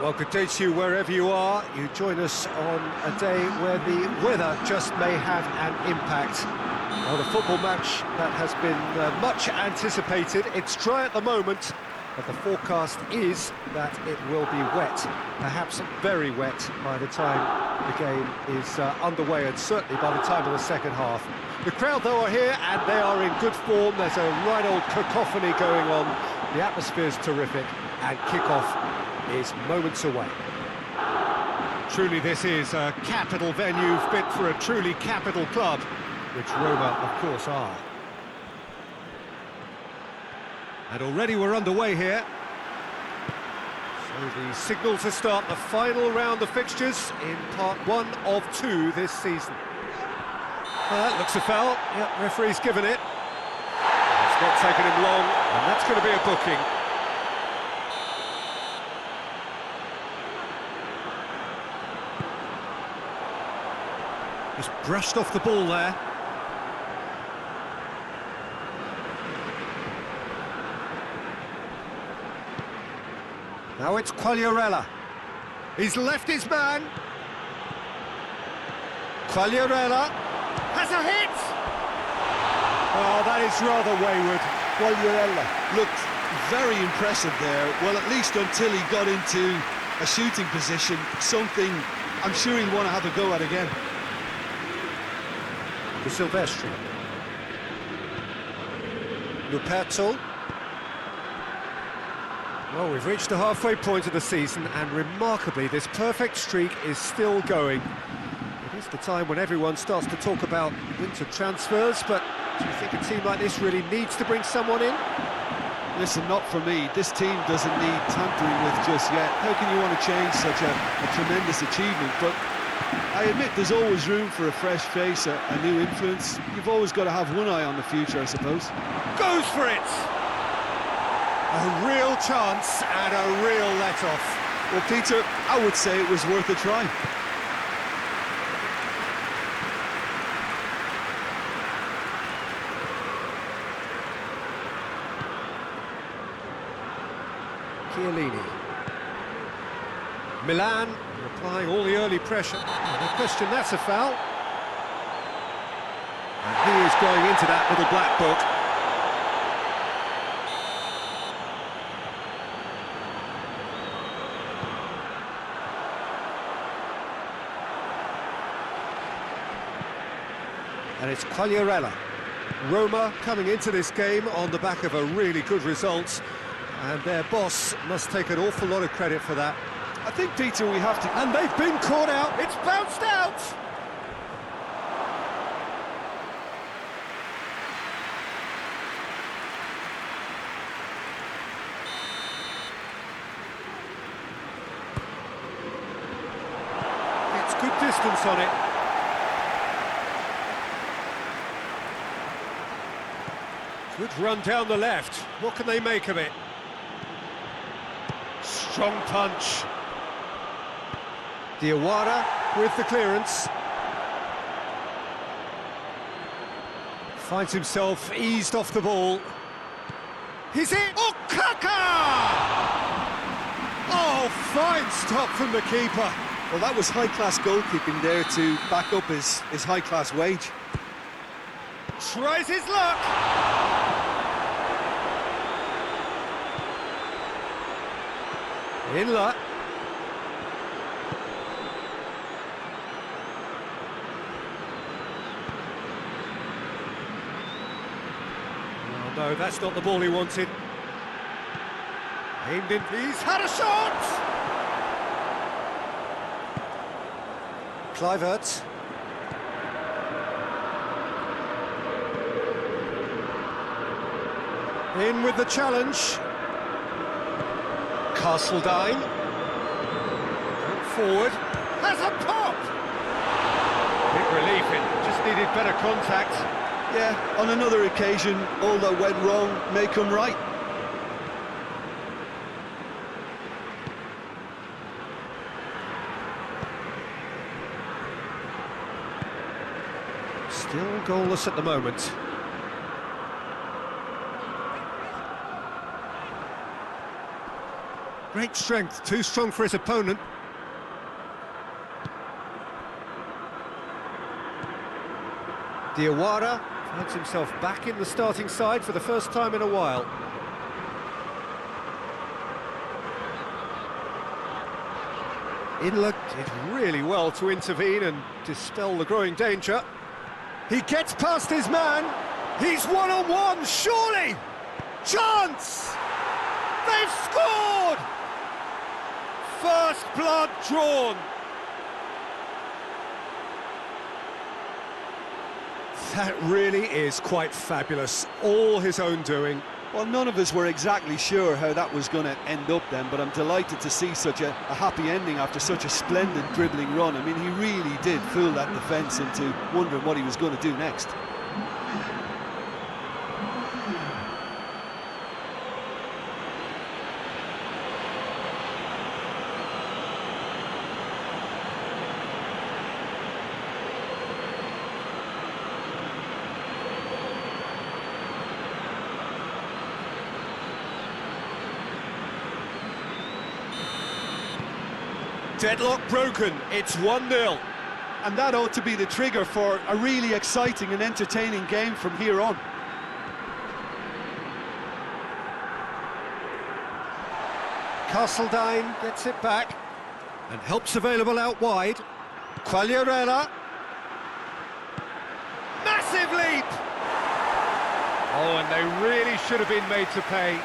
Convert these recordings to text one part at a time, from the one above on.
Well, good day to you wherever you are. You join us on a day where the weather just may have an impact on a football match that has been much anticipated. It's dry at the moment, but the forecast is that it will be wet, perhaps very wet by the time the game is underway, and certainly by the time of the second half. The crowd, though, are here and they are in good form. There's a right old cacophony going on. The atmosphere's terrific, and kick-off is moments away. Truly, this is a capital venue fit for a truly capital club, which Roma, of course, are. And already we're underway here. So the signal to start the final round of fixtures in part 1 of 2 this season. That looks a foul. Yep, referee's given it. It's not taken him long, and that's going to be a booking. Just brushed off the ball there. Now it's Quagliarella. He's left his man. Quagliarella has a hit! Oh, that is rather wayward. Quagliarella looked very impressive there, well, at least until he got into a shooting position, something I'm sure he'll want to have a go at again. To Silvestri. Luperto. Well, we've reached the halfway point of the season, and remarkably, this perfect streak is still going. It is the time when everyone starts to talk about winter transfers, but do you think a team like this really needs to bring someone in? Listen, not for me. This team doesn't need tampering with just yet. How can you want to change such a tremendous achievement? But I admit there's always room for a fresh face, a new influence. You've always got to have one eye on the future, I suppose. Goes for it! A real chance and a real let-off. Well, Peter, I would say it was worth a try. Chiellini. Milan applying all the early pressure. No question, that's a foul. And he is going into that little black book. And it's Quagliarella. Roma coming into this game on the back of a really good result, and their boss must take an awful lot of credit for that. I think, Peter, we have to... And they've been caught out! It's bounced out! It's good distance on it. Good run down the left. What can they make of it? Strong punch. Diawara with the clearance. Finds himself eased off the ball. He's in! Oh, Kaka! Oh, fine stop from the keeper. Well, that was high-class goalkeeping there to back up his high-class wage. Tries his luck! In luck. Oh, no, that's not the ball he wanted. Aimed in. He's had a shot! Kluivert. In with the challenge. Castledine. Forward. Has a pop! Big relief, it just needed better contact. Yeah, on another occasion, all that went wrong may come right. Still goalless at the moment. Great strength, too strong for his opponent. Diawara finds himself back in the starting side for the first time in a while. Inler did really well to intervene and dispel the growing danger. He gets past his man. He's one-on-one, surely! Chance! They've scored! First blood drawn. That really is quite fabulous. All his own doing. Well, none of us were exactly sure how that was going to end up then, but I'm delighted to see such a happy ending after such a splendid dribbling run. I mean, he really did fool that defence into wondering what he was going to do next. Deadlock broken, it's 1-0. And that ought to be the trigger for a really exciting and entertaining game from here on. Castledine gets it back, and help's available out wide. Quagliarella. Massive leap! Oh, and they really should have been made to pay.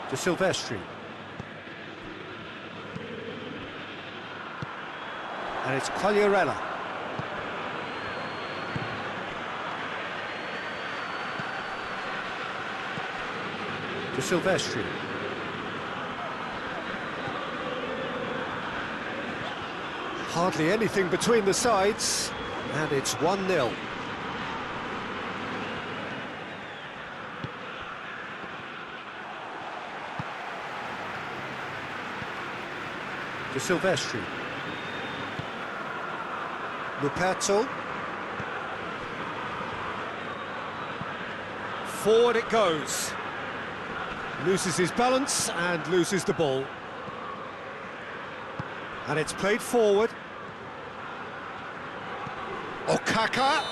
To Silvestri. And it's Quagliarella. To Silvestri. Hardly anything between the sides, and it's 1-0. To Silvestri. Luperto. Forward it goes. Loses his balance and loses the ball. And it's played forward. Okaka.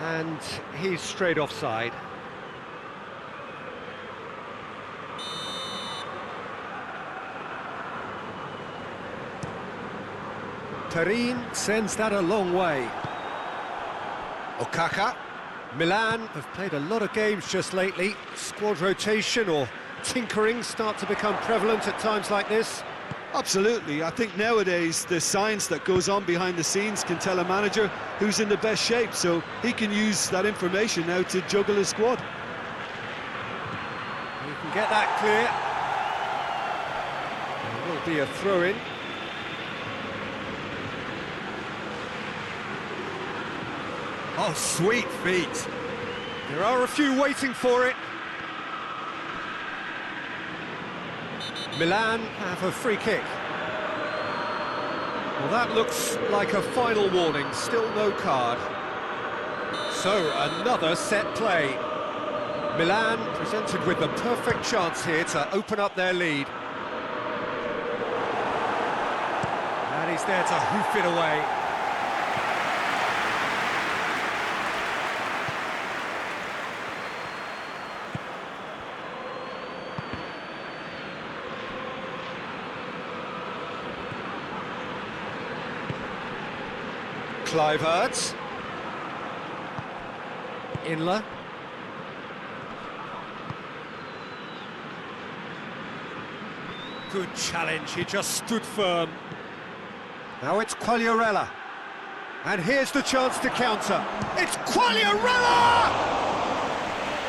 And he's straight offside. Tarin sends that a long way. Okaka. Milan have played a lot of games just lately. Squad rotation or tinkering start to become prevalent at times like this. Absolutely. I think nowadays the science that goes on behind the scenes can tell a manager who's in the best shape, so he can use that information now to juggle his squad. You can get that clear. There will be a throw-in. Oh, sweet feet. There are a few waiting for it. Milan have a free kick. Well, that looks like a final warning, still no card. So, another set play. Milan presented with the perfect chance here to open up their lead. And he's there to hoof it away. Kluivert. Inler. Good challenge, he just stood firm. Now it's Quagliarella. And here's the chance to counter. It's Quagliarella!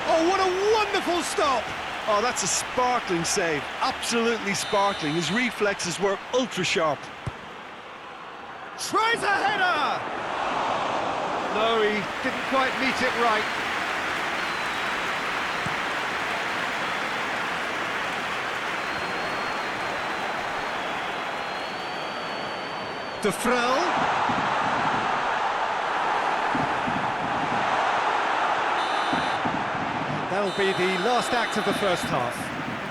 Oh, what a wonderful stop! Oh, that's a sparkling save. Absolutely sparkling. His reflexes were ultra-sharp. Tries a header! No, he didn't quite meet it right. De Vrel. That'll be the last act of the first half.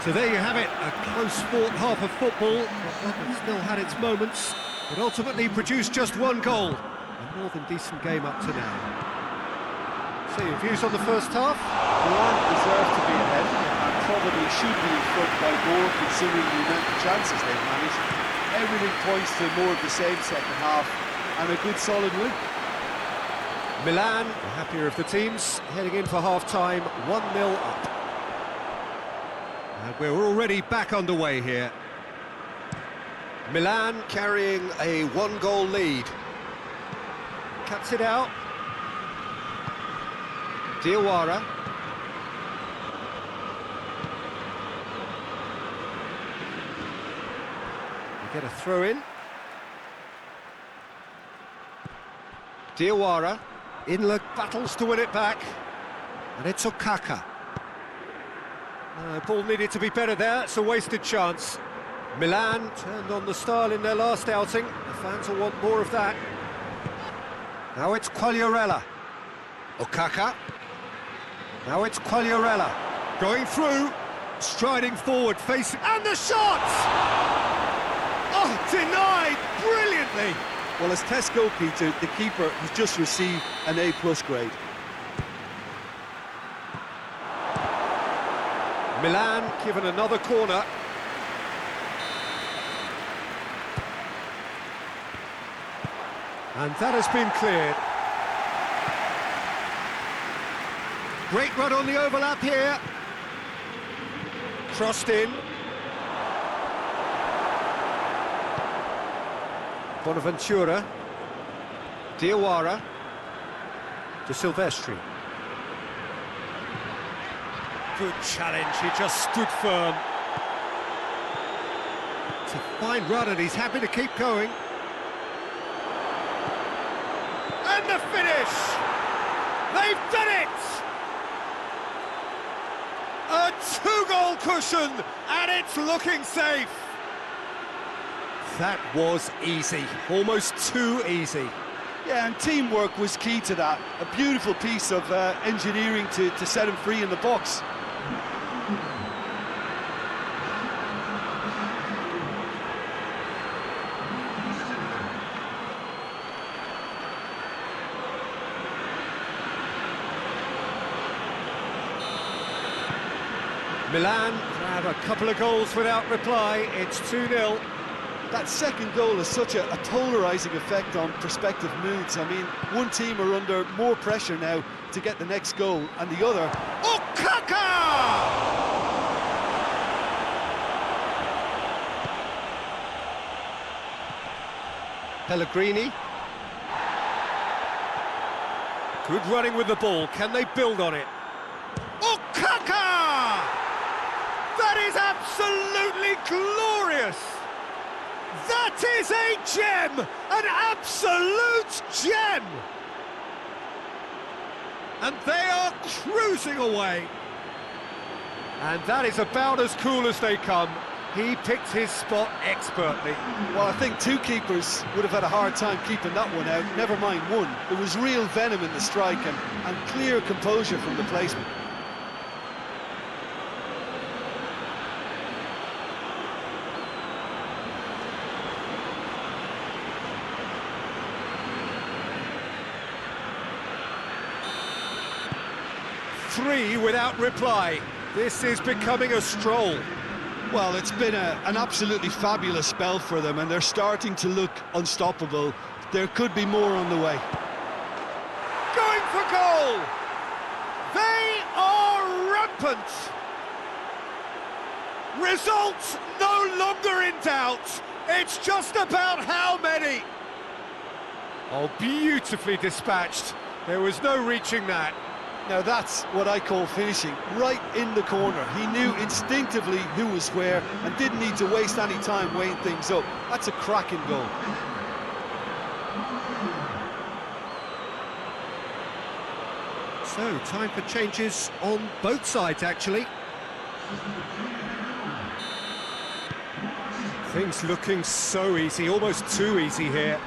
So there you have it, a close-fought half of football, but one that still had its moments, but ultimately produced just one goal. A more than decent game up to now. So your views on the first half? Milan deserve to be ahead and probably should be in front by more considering the amount of chances they've managed. Everything points to more of the same second half and a good solid win. Milan, the happier of the teams, heading in for half-time, 1-0 up. And we're already back underway here. Milan carrying a one-goal lead. Cuts it out. Diawara. We get a throw in. Diawara. Inler battles to win it back. And it's Okaka. Ball needed to be better there, it's a wasted chance. Milan turned on the style in their last outing. The fans will want more of that. Now it's Quagliarella. Okaka. Now it's Quagliarella. Going through, striding forward, facing... And the shot! Oh, denied brilliantly! Well, as test goalkeeper, the keeper has just received an A+ grade. Milan given another corner. And that has been cleared. Great run on the overlap here. Crossed in. Bonaventura. Diawara. To Silvestri. Good challenge, he just stood firm. It's a fine run and he's happy to keep going. And the finish! They've done it! A two-goal cushion, and it's looking safe. That was easy, almost too easy. Yeah, and teamwork was key to that. A beautiful piece of engineering to set him free in the box. Milan have a couple of goals without reply. It's 2-0. That second goal has such a polarising effect on prospective moods. I mean, one team are under more pressure now to get the next goal, and the other... Okaka! Pellegrini. Good running with the ball. Can they build on it? Okaka! That is absolutely glorious! That is a gem! An absolute gem! And they are cruising away. And that is about as cool as they come. He picked his spot expertly. Well, I think two keepers would have had a hard time keeping that one out, never mind one. There was real venom in the strike and clear composure from the placement. Three without reply. This is becoming a stroll. Well, it's been an absolutely fabulous spell for them, and they're starting to look unstoppable. There could be more on the way. Going for goal! They are rampant! Results no longer in doubt. It's just about how many. Oh, beautifully dispatched. There was no reaching that. Now that's what I call finishing, right in the corner. He knew instinctively who was where and didn't need to waste any time weighing things up. That's a cracking goal. So, time for changes on both sides, actually. Things looking so easy, almost too easy here.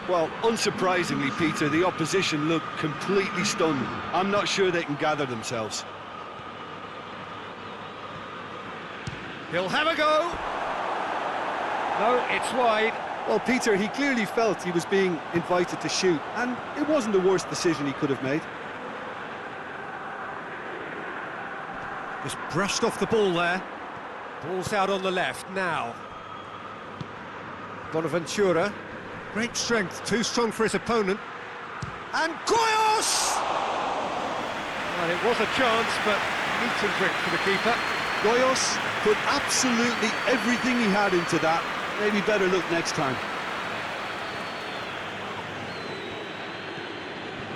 Well, unsurprisingly, Peter, the opposition look completely stunned. I'm not sure they can gather themselves. He'll have a go. No, it's wide. Well, Peter, he clearly felt he was being invited to shoot, and it wasn't the worst decision he could have made. Just brushed off the ball there. Ball's out on the left now. Bonaventura. Great strength, too strong for his opponent. And Goyos! Well, it was a chance, but neat and quick for the keeper. Goyos put absolutely everything he had into that. Maybe better look next time.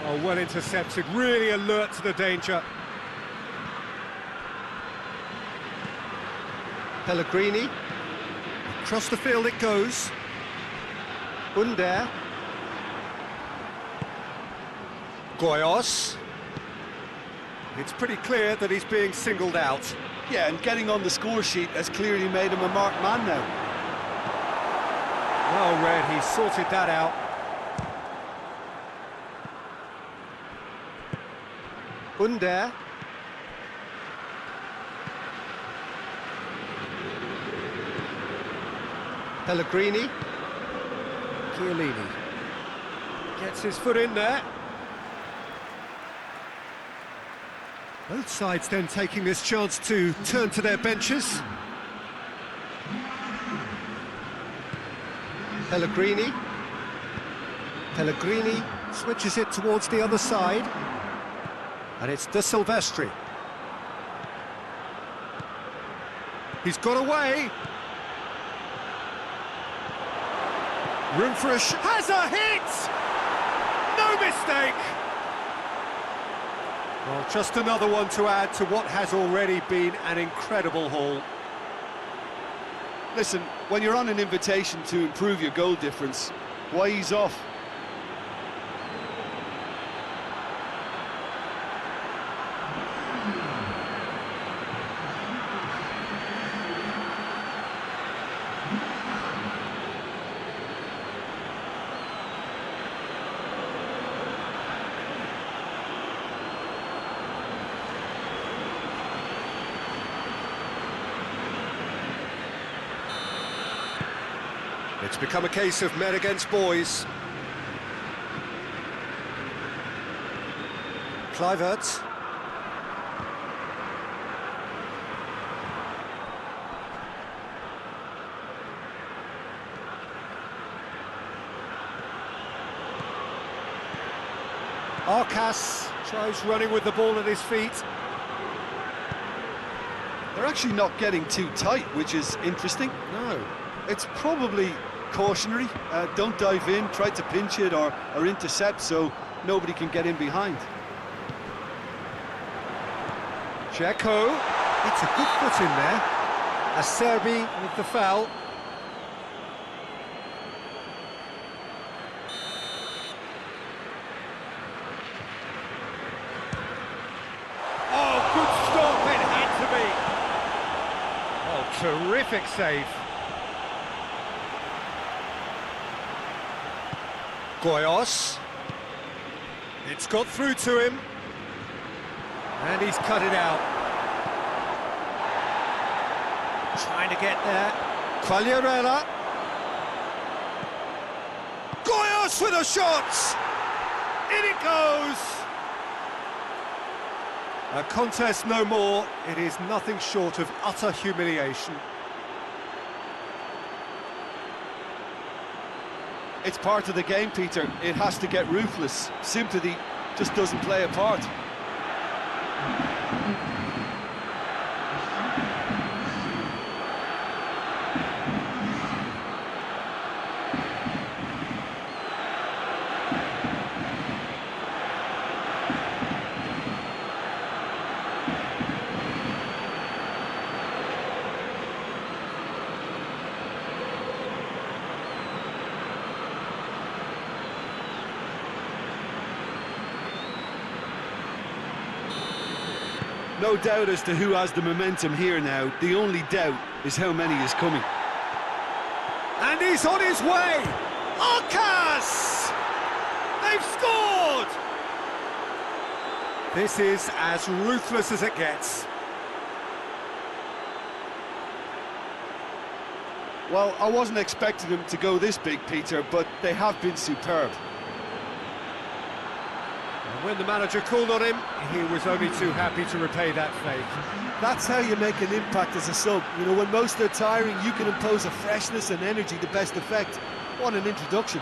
Oh, well intercepted, really alert to the danger. Pellegrini. Across the field it goes. Under. Goyos. It's pretty clear that he's being singled out. Yeah, and getting on the score sheet has clearly made him a marked man now. Well read, he sorted that out. Under. Pellegrini. Chiellini. Gets his foot in there. Both sides then taking this chance to turn to their benches. Pellegrini. Pellegrini switches it towards the other side. And it's De Silvestri. He's got away. Room for a shot. Has a hit! No mistake! Well, just another one to add to what has already been an incredible haul. Listen, when you're on an invitation to improve your goal difference, why ease off? It's become a case of men against boys. Kluivert. Arcas tries running with the ball at his feet. They're actually not getting too tight, which is interesting. No. It's probably cautionary. Don't dive in, try to pinch it or intercept so nobody can get in behind. Dzeko. It's a good foot in there. Acerbi with the foul. Oh, good stop, it had to be. Oh, terrific save. Goyos. It's got through to him. And he's cut it out. Trying to get there. Quagliarella. Goyos with a shot! In it goes! A contest no more. It is nothing short of utter humiliation. It's part of the game, Peter. It has to get ruthless. Sympathy just doesn't play a part. No doubt as to who has the momentum here now. The only doubt is how many is coming. And he's on his way! Arcas! They've scored! This is as ruthless as it gets. Well, I wasn't expecting them to go this big, Peter, but they have been superb. And when the manager called on him, he was only too happy to repay that faith. That's how you make an impact as a sub. You know, when most are tiring, you can impose a freshness and energy to best effect. What an introduction.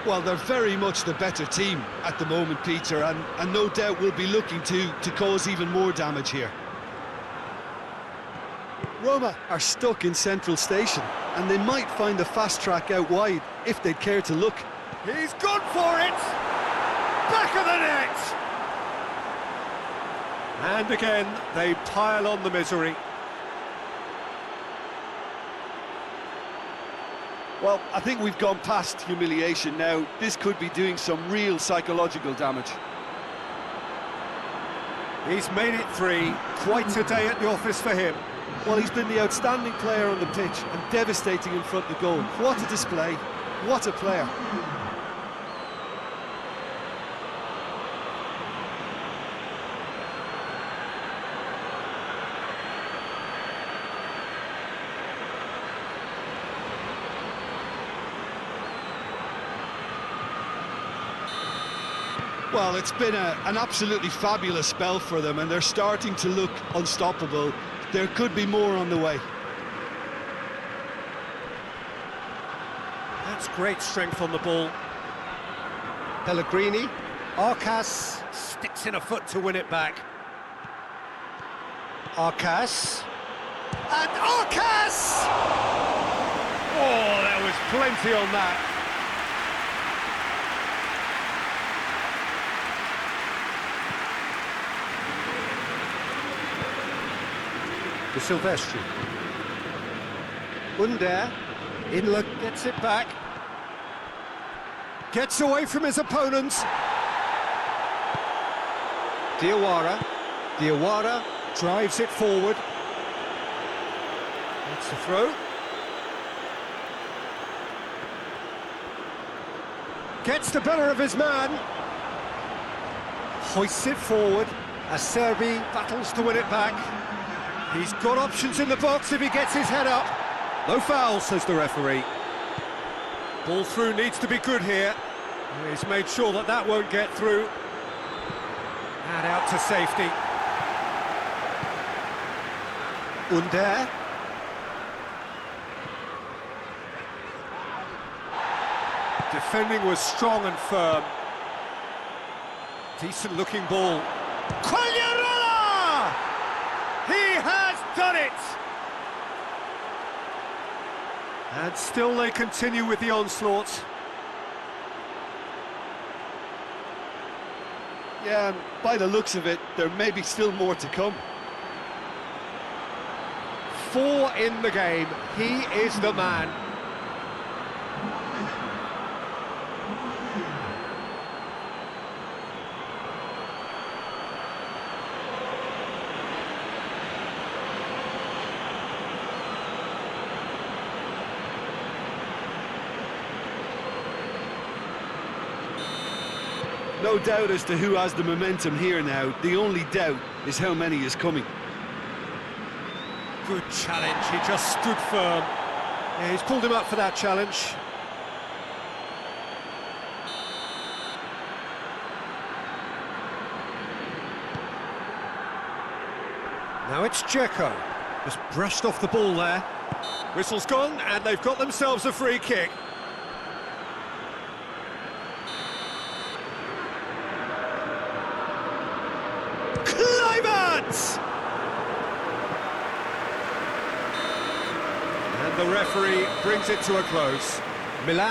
Well, they're very much the better team at the moment, Peter, and no doubt will be looking to cause even more damage here. Roma are stuck in Central Station, and they might find a fast track out wide if they'd care to look. He's gone for it! Back of the net! And again, they pile on the misery. Well, I think we've gone past humiliation now. This could be doing some real psychological damage. He's made it 3. Quite a day at the office for him. Well, he's been the outstanding player on the pitch and devastating in front of goal. What a display. What a player. Well, it's been an absolutely fabulous spell for them, and they're starting to look unstoppable. There could be more on the way. That's great strength on the ball. Pellegrini. Arcas sticks in a foot to win it back. Arcas. And Arcas! Oh, there was plenty on that. To Silvestri. Under. Inler gets it back. Gets away from his opponents. Diawara. Diawara drives it forward. That's the throw. Gets the better of his man. Hoists it forward. Acerbi battles to win it back. He's got options in the box if he gets his head up. No foul, says the referee. Ball through needs to be good here. He's made sure that that won't get through. And out to safety. Under. Defending was strong and firm. Decent looking ball. Quagliarella! He has done it! And still they continue with the onslaught. Yeah, and by the looks of it, there may be still more to come. 4 in the game. He is the man. No doubt as to who has the momentum here now. The only doubt is how many is coming. Good challenge, he just stood firm. Yeah, he's pulled him up for that challenge. Now it's Dzeko. Just brushed off the ball there. Whistle's gone, and they've got themselves a free kick. And the referee brings it to a close. Milan.